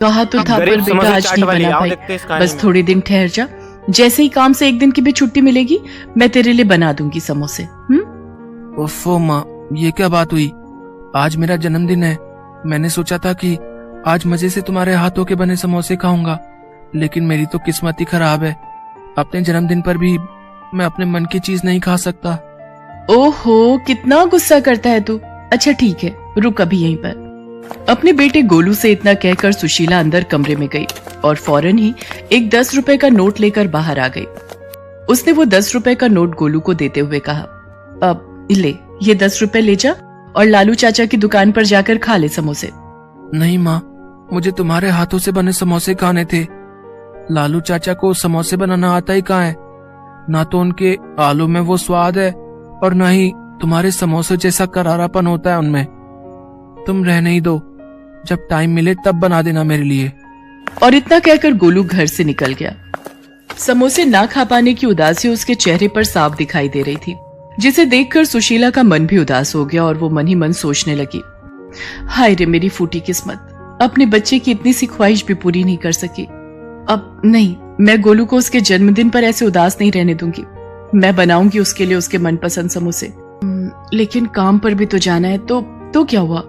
कहा तो था पर बेटा आज नहीं बना भाई, बस थोड़ी दिन ठहर जा। जैसे ही काम से एक दिन की भी छुट्टी मिलेगी मैं तेरे लिए बना दूंगी समोसे। ओफो माँ, ये क्या बात हुई? आज मेरा जन्मदिन है। मैंने सोचा था कि आज मजे से तुम्हारे हाथों के बने समोसे खाऊंगा, लेकिन मेरी तो किस्मत ही खराब है। अपने जन्मदिन पर भी मैं अपने मन की चीज नहीं खा सकता। ओहो, कितना गुस्सा करता है तू। अच्छा ठीक है, रुक अभी यहीं पर। अपने बेटे गोलू से इतना कहकर सुशीला अंदर कमरे में गई और फौरन ही एक 10 रुपए का नोट लेकर बाहर आ गई। उसने वो 10 रुपए का नोट गोलू को देते हुए कहा, अब ले, ये 10 रुपए ले जा और लालू चाचा की दुकान पर जाकर खा ले समोसे। नहीं माँ, मुझे तुम्हारे हाथों से बने समोसे खाने थे। लालू चाचा को समोसे बनाना आता ही कहाँ है? ना तो उनके आलू में वो स्वाद है और ना ही तुम्हारे समोसे जैसा करारापन होता है उनमें। तुम रहने ही दो, जब टाइम मिले तब बना देना मेरे लिए। और इतना कहकर गोलू घर से निकल गया। समोसे ना खा पाने की उदासी उसके चेहरे पर साफ दिखाई दे रही थी, जिसे देखकर सुशीला का मन भी उदास हो गया और वो मन ही मन सोचने लगी, हाय रे मेरी फूटी किस्मत, अपने बच्चे की इतनी सी ख्वाहिश भी पूरी नहीं कर सकी। अब नहीं, मैं गोलू को उसके जन्मदिन पर ऐसे उदास नहीं रहने दूंगी। मैं बनाऊंगी उसके लिए उसके मनपसंद समोसे। लेकिन काम पर भी तो जाना है। तो क्या हुआ,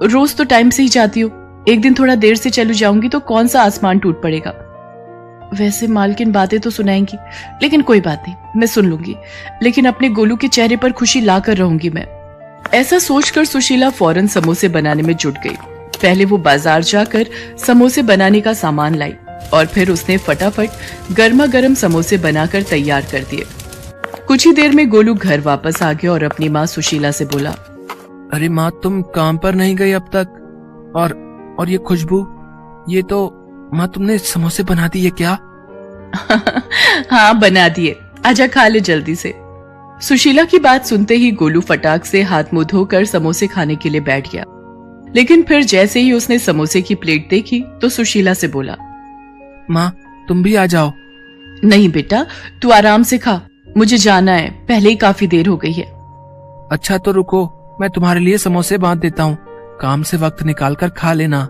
रोज तो टाइम से ही जाती हो, एक दिन थोड़ा देर से चलू जाऊंगी तो कौन सा आसमान टूट पड़ेगा। वैसे मालकिन बातें तो सुनाएंगी, लेकिन कोई बात नहीं, मैं सुन लूंगी, लेकिन अपने गोलू के चेहरे पर खुशी लाकर रहूंगी मैं। ऐसा सोचकर सुशीला फौरन समोसे बनाने में जुट गई। पहले वो बाजार जाकर समोसे बनाने का सामान लाई और फिर उसने फटाफट गर्मा गर्म समोसे बनाकर तैयार कर दिए। कुछ ही देर में गोलू घर वापस आ गया और अपनी माँ सुशीला से बोला, अरे माँ, तुम काम पर नहीं गई अब तक? और ये खुशबू, ये तो माँ तुमने समोसे बना दिए क्या? हाँ बना दिए, आजा खा ले जल्दी से। सुशीला की बात सुनते ही गोलू फटाक से हाथ मुंह धोकर समोसे खाने के लिए बैठ गया। लेकिन फिर जैसे ही उसने समोसे की प्लेट देखी तो सुशीला से बोला, माँ तुम भी आ जाओ। नहीं बेटा, तू आराम से खा, मुझे जाना है, पहले ही काफी देर हो गई है। अच्छा तो रुको, मैं तुम्हारे लिए समोसे बांध देता हूँ, काम से वक्त निकाल कर खा लेना।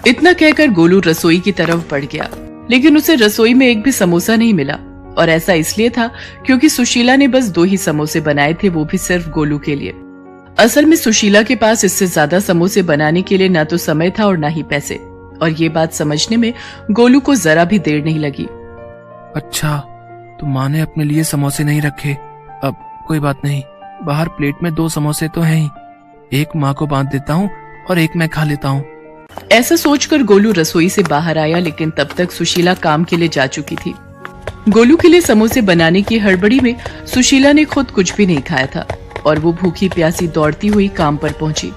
इतना कहकर गोलू रसोई की तरफ बढ़ गया, लेकिन उसे रसोई में एक भी समोसा नहीं मिला। और ऐसा इसलिए था क्योंकि सुशीला ने बस 2 ही समोसे बनाए थे, वो भी सिर्फ गोलू के लिए। असल में सुशीला के पास इससे ज्यादा समोसे बनाने के लिए ना तो समय था और ना ही पैसे, और ये बात समझने में गोलू को जरा भी देर नहीं लगी। अच्छा, तो माँ ने अपने लिए समोसे नहीं रखे। अब कोई बात नहीं, बाहर प्लेट में 2 समोसे तो हैं ही, एक माँ को बांध देता हूँ और एक मैं खा लेता हूँ। ऐसा सोचकर गोलू रसोई से बाहर आया, लेकिन तब तक सुशीला काम के लिए जा चुकी थी। गोलू के लिए समोसे बनाने की हड़बड़ी में सुशीला ने खुद कुछ भी नहीं खाया था और वो भूखी प्यासी दौड़ती हुई काम पर पहुंची,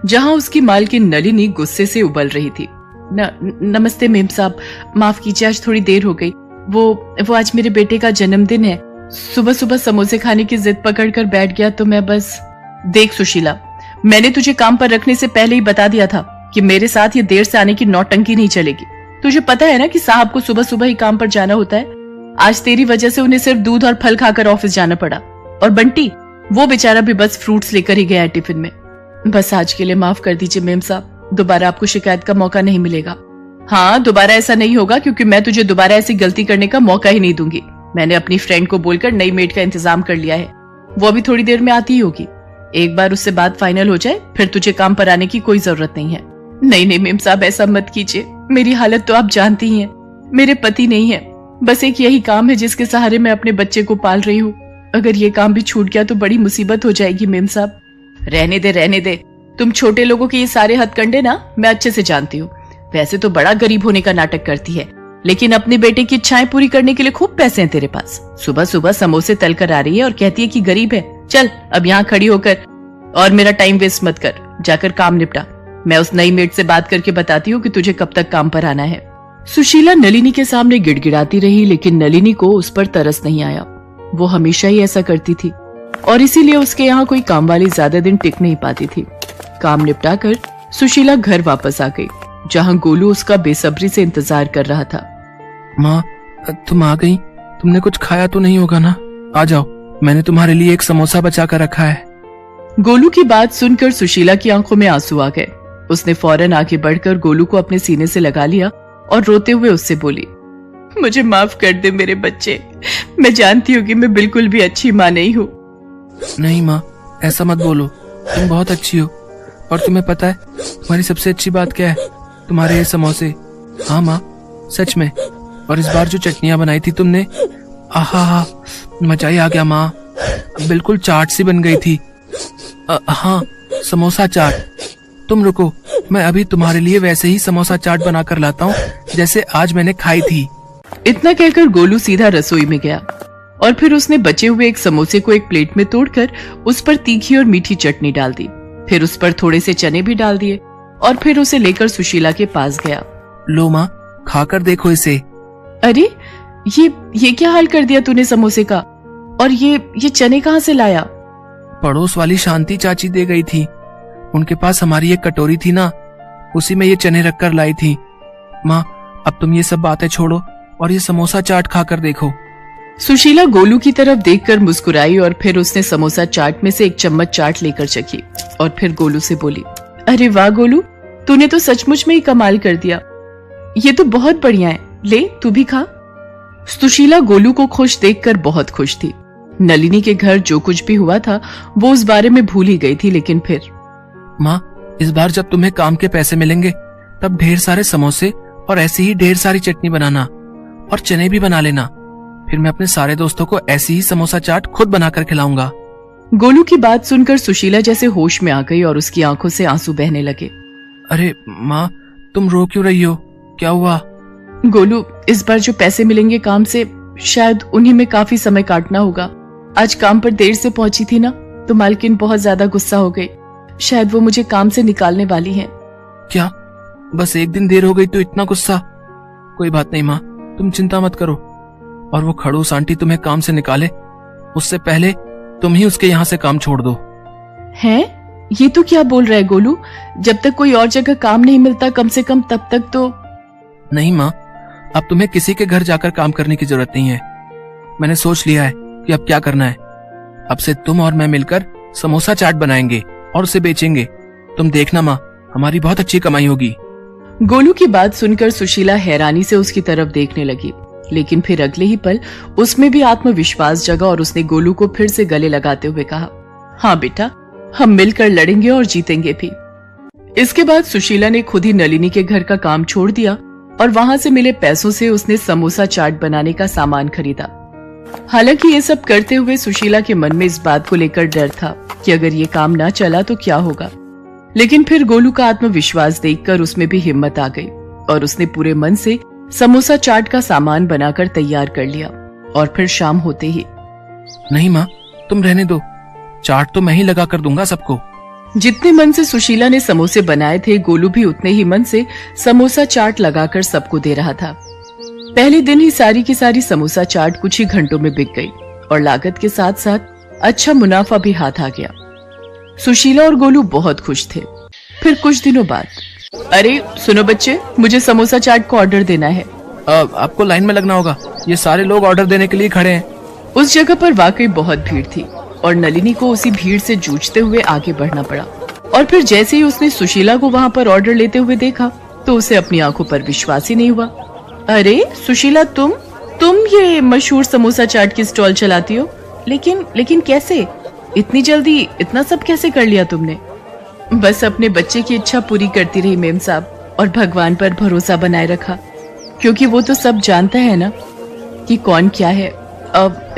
जहां उसकी मालकिन नलिनी गुस्से से उबल रही थी। नमस्ते मेम साहब, माफ कीजिए, आज थोड़ी देर हो गई। वो आज मेरे बेटे का जन्मदिन है, सुबह सुबह समोसे खाने की जिद पकड़कर बैठ गया तो मैं बस। देख सुशीला, मैंने तुझे काम पर रखने से पहले ही बता दिया था कि मेरे साथ ये देर से आने की नौटंकी नहीं चलेगी। तुझे पता है ना कि साहब को सुबह सुबह ही काम पर जाना होता है। आज तेरी वजह से उन्हें सिर्फ दूध और फल खाकर ऑफिस जाना पड़ा, और बंटी वो बेचारा भी बस फ्रूट्स लेकर ही गया है टिफिन में। बस आज के लिए माफ कर दीजिए मेम साहब, दोबारा आपको शिकायत का मौका नहीं मिलेगा। हाँ, दोबारा ऐसा नहीं होगा, क्योंकि मैं तुझे दोबारा ऐसी गलती करने का मौका ही नहीं दूंगी। मैंने अपनी फ्रेंड को बोलकर नई मेड का इंतजाम कर लिया है, वो अभी थोड़ी देर में आती ही होगी। एक बार उससे बात फाइनल हो जाए फिर तुझे काम पर आने की कोई जरूरत नहीं है। नहीं मेम साहब, ऐसा मत कीजिए, मेरी हालत तो आप जानती ही हैं। मेरे पति नहीं है, बस एक यही काम है जिसके सहारे मैं अपने बच्चे को पाल रही हूँ। अगर ये काम भी छूट गया तो बड़ी मुसीबत हो जाएगी मेम साहब। रहने दे, तुम छोटे लोगों के ये सारे हथकंडे ना मैं अच्छे से जानती हूँ। वैसे तो बड़ा गरीब होने का नाटक करती है, लेकिन अपने बेटे की इच्छाएं पूरी करने के लिए खूब पैसे हैं तेरे पास। सुबह सुबह समोसे तल कर आ रही है और कहती है कि गरीब है। चल अब यहाँ खड़ी होकर और मेरा टाइम वेस्ट मत कर, जाकर काम निपटा। मैं उस नई मेड से बात करके बताती हूँ कि तुझे कब तक काम पर आना है। सुशीला नलिनी के सामने गिड़गिड़ाती रही, लेकिन नलिनी को उस पर तरस नहीं आया। वो हमेशा ही ऐसा करती थी और इसीलिए उसके यहाँ कोई काम वाली ज्यादा दिन टिक नहीं पाती थी। काम निपटा कर सुशीला घर वापस आ गई, जहाँ गोलू उसका बेसब्री से इंतजार कर रहा था। माँ तुम आ गई, तुमने कुछ खाया तो नहीं होगा ना? आ जाओ, मैंने तुम्हारे लिए एक समोसा बचा कर रखा है। गोलू की बात सुनकर सुशीला की आंखों में आंसू आ गए। उसने फौरन आगे बढ़कर गोलू को अपने सीने से लगा लिया और रोते हुए उससे बोली, मुझे माफ कर दे मेरे बच्चे, मैं जानती हूँ कि मैं बिल्कुल भी अच्छी माँ नहीं हूँ। नहीं माँ, ऐसा मत बोलो, तुम बहुत अच्छी हो। और तुम्हें पता है तुम्हारी सबसे अच्छी बात क्या है? तुम्हारे ये समोसे। हाँ माँ, सच में। और इस बार जो चटनियाँ बनाई थी तुमने, आहा, मजा ही आ गया माँ, बिल्कुल चाट सी बन गई थी। हाँ, समोसा चाट। तुम रुको, मैं अभी तुम्हारे लिए वैसे ही समोसा चाट बनाकर लाता हूँ जैसे आज मैंने खाई थी। इतना कहकर गोलू सीधा रसोई में गया और फिर उसने बचे हुए एक समोसे को एक प्लेट में तोड़कर उस पर तीखी और मीठी चटनी डाल दी। फिर उस पर थोड़े से चने भी डाल दिए और फिर उसे लेकर सुशीला के पास गया। लो माँ, खाकर देखो इसे। अरे ये क्या हाल कर दिया तूने समोसे का? और ये चने कहाँ से लाया? पड़ोस वाली शांति चाची दे गई थी। उनके पास हमारी एक कटोरी थी ना, उसी में ये चने रखकर लाई थी। माँ, अब तुम ये सब बातें छोड़ो और ये समोसा चाट खाकर देखो। सुशीला गोलू की तरफ देखकर मुस्कुराई और फिर उसने समोसा चाट में से एक चम्मच चाट लेकर चखी और फिर गोलू से बोली, अरे वाह गोलू, तूने तो सचमुच में ही कमाल कर दिया। ये तो बहुत बढ़िया है, ले तू भी खा। सुशीला गोलू को खुश देखकर बहुत खुश थी। नलिनी के घर जो कुछ भी हुआ था वो उस बारे में भूल ही गई थी। लेकिन फिर, माँ, इस बार जब तुम्हें काम के पैसे मिलेंगे तब ढेर सारे समोसे और ऐसी ही ढेर सारी चटनी बनाना और चने भी बना लेना। फिर मैं अपने सारे दोस्तों को ऐसी ही समोसा चाट खुद बनाकर खिलाऊंगा। गोलू की बात सुनकर सुशीला जैसे होश में आ गई और उसकी आंखों से आंसू बहने लगे। अरे माँ, तुम रो क्यों रही हो? क्या हुआ? गोलू, इस बार जो पैसे मिलेंगे काम से, शायद उन्हीं में काफी समय काटना होगा। आज काम पर देर से पहुंची थी ना, तो मालकिन बहुत ज्यादा गुस्सा हो गई। शायद वो मुझे काम से निकालने वाली हैं। क्या? बस एक दिन देर हो गई तो इतना गुस्सा? कोई बात नहीं माँ, तुम चिंता मत करो। और वो खड़ूस आंटी तुम्हें काम से निकाले उससे पहले तुम ही उसके यहाँ से काम छोड़ दो। हैं? ये तो क्या बोल रहा है गोलू? जब तक कोई और जगह काम नहीं मिलता कम से कम तब तक तो। नहीं माँ, अब तुम्हें किसी के घर जाकर काम करने की जरूरत नहीं है। मैंने सोच लिया है कि अब क्या करना है। अब से तुम और मैं मिलकर समोसा चाट बनाएंगे और उसे बेचेंगे। तुम देखना माँ, हमारी बहुत अच्छी कमाई होगी। गोलू की बात सुनकर सुशीला हैरानी से उसकी तरफ देखने लगी, लेकिन फिर अगले ही पल उसमें भी आत्मविश्वास जगा और उसने गोलू को फिर से गले लगाते हुए कहा, हाँ बेटा, हम मिलकर लड़ेंगे और जीतेंगे भी। इसके बाद सुशीला ने खुद ही नलिनी के घर का काम छोड़ दिया और वहां से मिले पैसों से उसने समोसा चाट बनाने का सामान खरीदा। हालांकि ये सब करते हुए सुशीला के मन में इस बात को लेकर डर था कि अगर ये काम ना चला तो क्या होगा। लेकिन फिर गोलू का आत्मविश्वास देखकर उसमें भी हिम्मत आ गई और उसने पूरे मन से समोसा चाट का सामान बनाकर तैयार कर लिया। और फिर शाम होते ही, नहीं माँ, तुम रहने दो, चाट तो मैं ही लगा कर दूंगा सबको। जितने मन से सुशीला ने समोसे बनाए थे, गोलू भी उतने ही मन से समोसा चाट लगाकर सबको दे रहा था। पहले दिन ही सारी की सारी समोसा चाट कुछ ही घंटों में बिक गई और लागत के साथ साथ अच्छा मुनाफा भी हाथ आ गया। सुशीला और गोलू बहुत खुश थे। फिर कुछ दिनों बाद, अरे सुनो बच्चे, मुझे समोसा चाट को ऑर्डर देना है। आपको लाइन में लगना होगा, ये सारे लोग ऑर्डर देने के लिए खड़े हैं। उस जगह पर वाकई बहुत भीड़ थी और नलिनी को उसी भीड़ से जूझते हुए आगे बढ़ना पड़ा। और फिर जैसे ही उसने सुशीला को वहाँ पर ऑर्डर लेते हुए देखा तो उसे अपनी आंखों पर विश्वास ही नहीं हुआ। अरे सुशीला, तुम ये मशहूर समोसा चाट की स्टॉल चलाती हो? लेकिन कैसे? इतनी जल्दी इतना सब कैसे कर लिया तुमने? बस अपने बच्चे की इच्छा पूरी करती रही मेम साहब, और भगवान पर भरोसा बनाए रखा, क्योंकि वो तो सब जानता है ना कि कौन क्या है।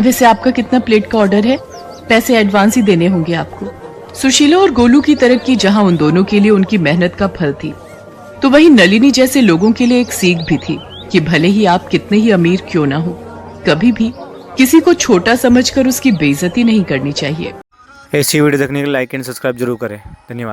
वैसे आपका कितना प्लेट का ऑर्डर है? पैसे एडवांस ही देने होंगे आपको। सुशीला और गोलू की तरक्की जहां उन दोनों के लिए उनकी मेहनत का फल थी, तो वहीं नलिनी जैसे लोगों के लिए एक सीख भी थी कि भले ही आप कितने ही अमीर क्यों ना हो, कभी भी किसी को छोटा समझकर उसकी बेइज्जती नहीं करनी चाहिए। ऐसी वीडियो देखने के लिए लाइक एंड सब्सक्राइब जरूर करें। धन्यवाद।